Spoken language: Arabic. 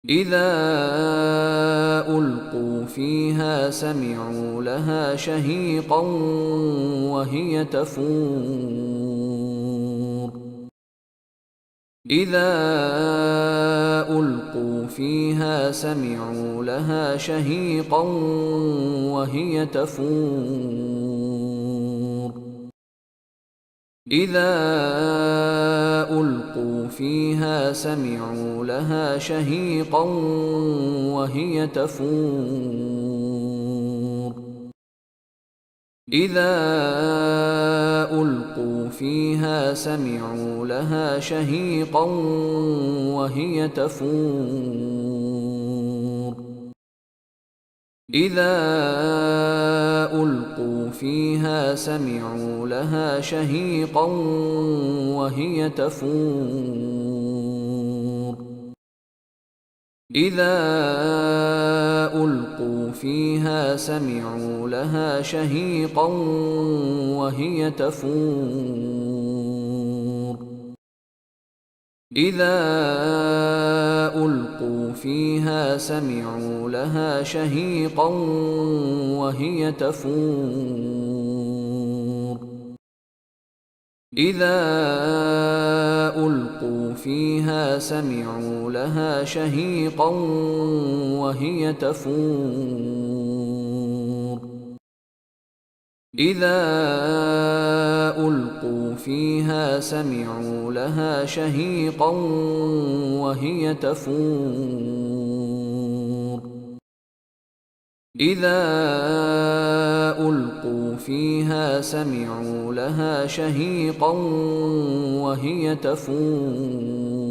إذا ألقوا فيها سمعوا لها شهيقا وهي تفور إذا ألقوا فيها سمعوا لها شهيقا وهي تفور إذا ألقوا فيها سمعوا لها شهيقا وهي تفور إذا ألقوا فيها سمعوا لها شهيقا وهي تفور إذا ألقوا فيها سمعوا لها شهيقا وهي تفور إذا ألقوا فيها سمعوا لها شهيقا وهي تفور إذا ألقوا فيها سمعوا لها شهيقا وهي تفور إذا ألقوا فيها سمعوا لها شهيقا وهي تفور إذا ألقوا فيها سمعوا لها شهيقا وهي تفور إذا ألقوا فيها سمعوا لها شهيقا وهي تفور